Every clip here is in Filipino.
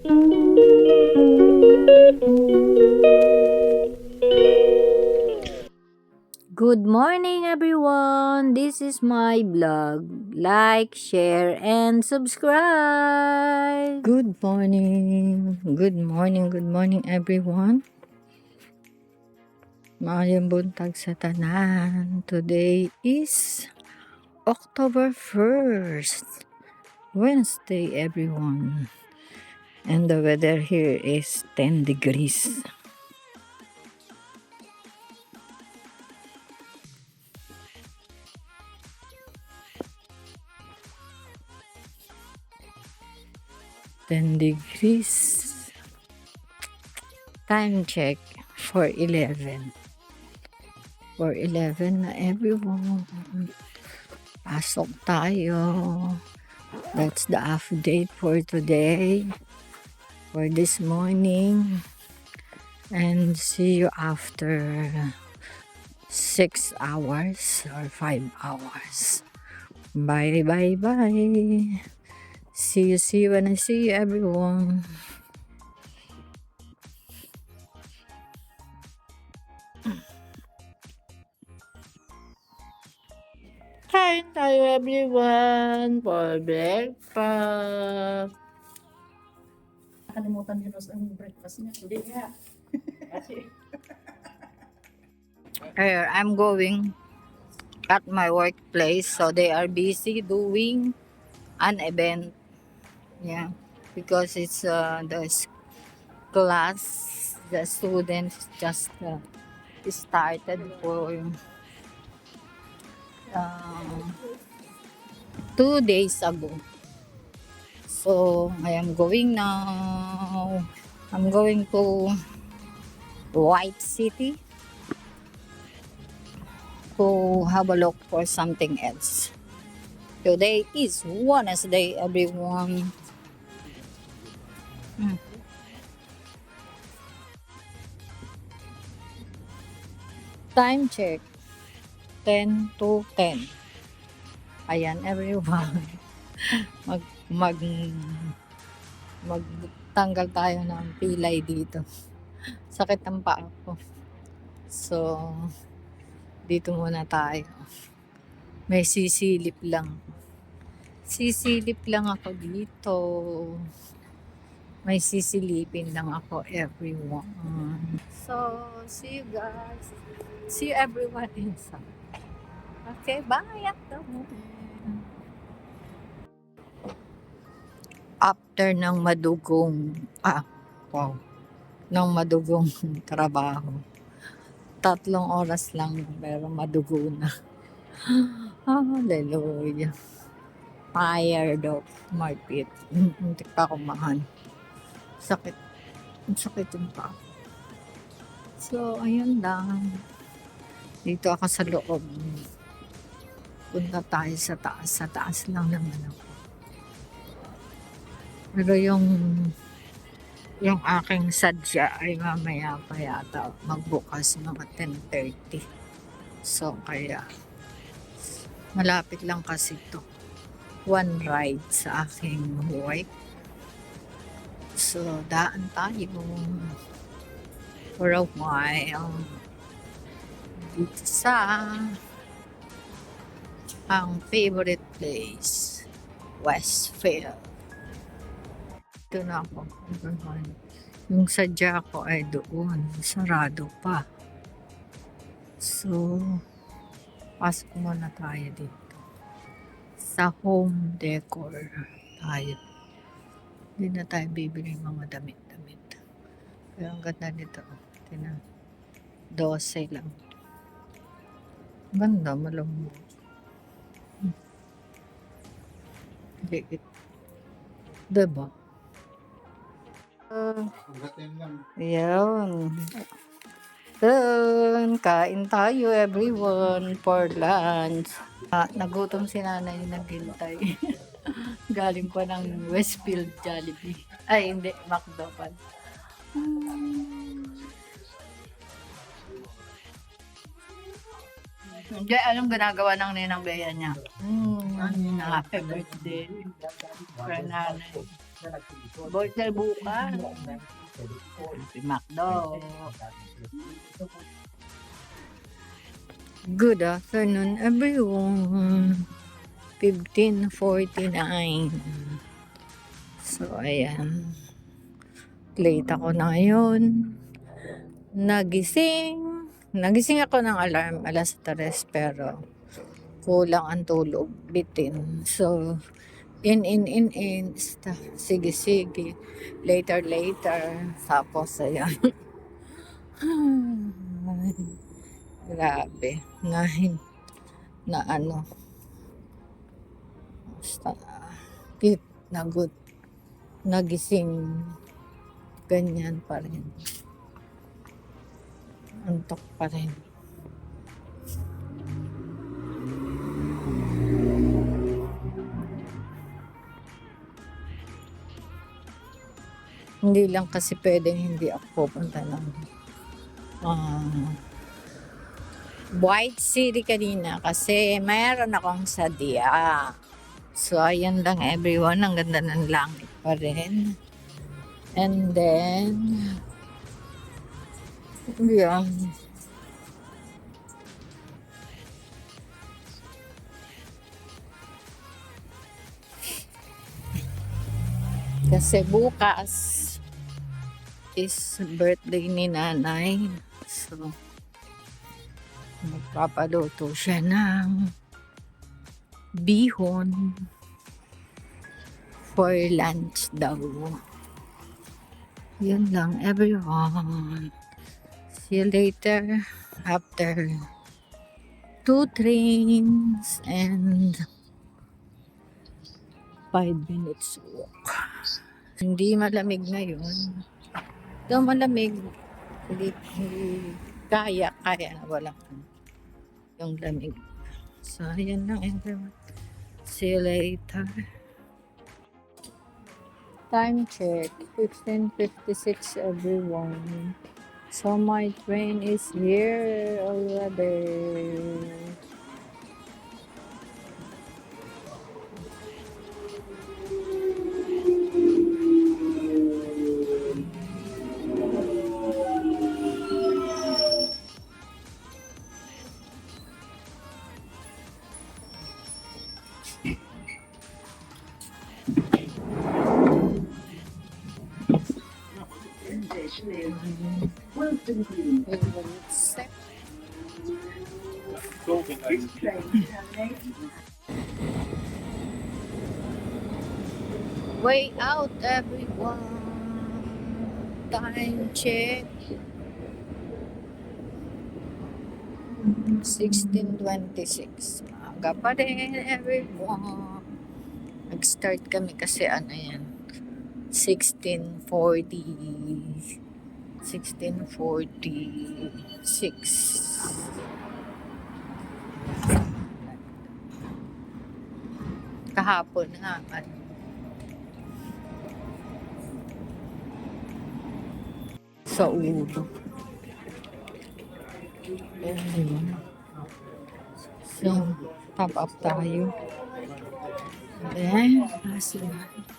Good morning, everyone. This is my vlog. Like, share, and subscribe. Good morning. Good morning. Good morning, everyone. Maayong buntag sa tanan. Today is October 1st. Wednesday, everyone. And the weather here is 10 degrees. Time check for 11. For 11 na everyone. Pasok tayo. That's the update for today. For this morning. And see you after 6 hours or 5 hours. Bye, bye, bye. See you when I see you, everyone. Kain tayo, everyone, for breakfast. Nakalimutan ni Rose ang breakfast niya. Hindi nga. Kasi Here, I'm going at my workplace, so they are busy doing an event. Yeah, because it's the class, the students just started for 2 days ago. So I am going now. I'm going to White City to have a look for something else. Today is Wednesday, everyone. Time check, 10 to 10. Ayan, everyone. mag magtanggal tayo ng pilay dito. Sakit ng paa ko. So, dito muna tayo. May sisilip lang. Sisilip lang ako dito. May sisilipin lang ako, everyone. So, see you guys. See you everyone inside. Okay, bye. After ng madugong trabaho. 3 oras lang pero madugo na. Hallelujah. Tired of my feet. Hindi pa kumahan. Sakit. Ang sakit yung pa. So, ayun lang. Dito ako sa loob. Punta tayo sa taas. Sa taas lang naman ako. Pero yung aking sadya ay mamaya pa yata magbukas mga 10:30. So, kaya malapit lang kasi to. One ride sa aking work. So, daan tayo for a while dito sa ang favorite place, Westfield. Ito na ako. Yung sadya ko ay doon. Sarado pa. So, pasok muna tayo dito. Sa home decor tayo. Hindi na tayo bibili mga damit-damit. Pero ang ganda nito. Tina, 12 lang. Ganda, malambot. Liit. Diba? Ayan. Dun, kain tayo everyone for lunch. Nagutom si nanay naghintay. Galing pa ng Westfield Jollibee. Ay, hindi, McDo pa. Hindi, anong ginagawa ng ninang Bea niya? Happy birthday. For nanay. Burger bukas. Si McDo. Good afternoon, everyone. 15:49. So, ayan. Late ako na ngayon. Nagising ako ng alarm alas 3 pero kulang ang tulog. Bitin. So, in. Sige. Later. Tapos, ayan. Grabe. Na ano. Basta, good. Nagising. Ganyan pa rin. Antok pa rin. Hindi lang kasi pwedeng hindi ako pupunta ng White City kanina kasi mayroon akong sadya. So, ayan lang everyone. Ang ganda ng langit pa rin. And then, yeah. Kasi bukas is birthday ni nanay. So, magpapaluto siya ng bihon for lunch daw. Yun lang, everyone. See you later after 2 trains and 5 minutes walk. Hindi malamig ngayon. Ito malamig. Hindi kaya na wala yung lamig. So, ayan lang everyone. See you later. Time check, 15:56 everyone. So my train is here already. Way out everyone. Time check. 16:26. Maaga pa rin everyone. Nag-start kami kasi ano yan. 16:46. Kahapon nga. Sa ulo. So, top up tayo. Then, kasi that's it.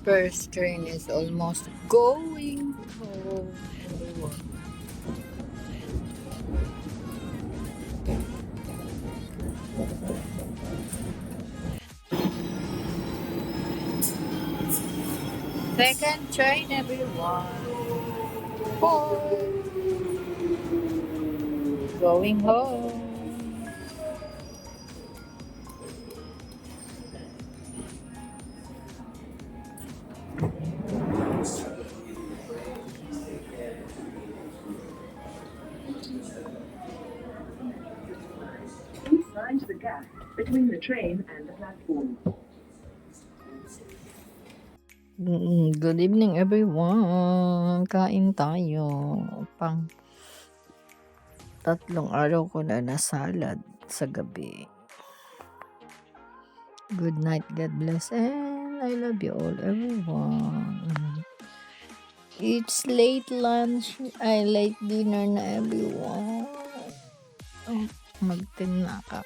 First train is almost going home. Second train, everyone. Home. Going home. Mind the gap between the train and the platform. Good evening everyone. Kain tayo. Pang 3 araw ko na salad sa gabi. Good night, God bless, and I love you all, everyone. It's late lunch, late dinner na everyone. Magtinakap.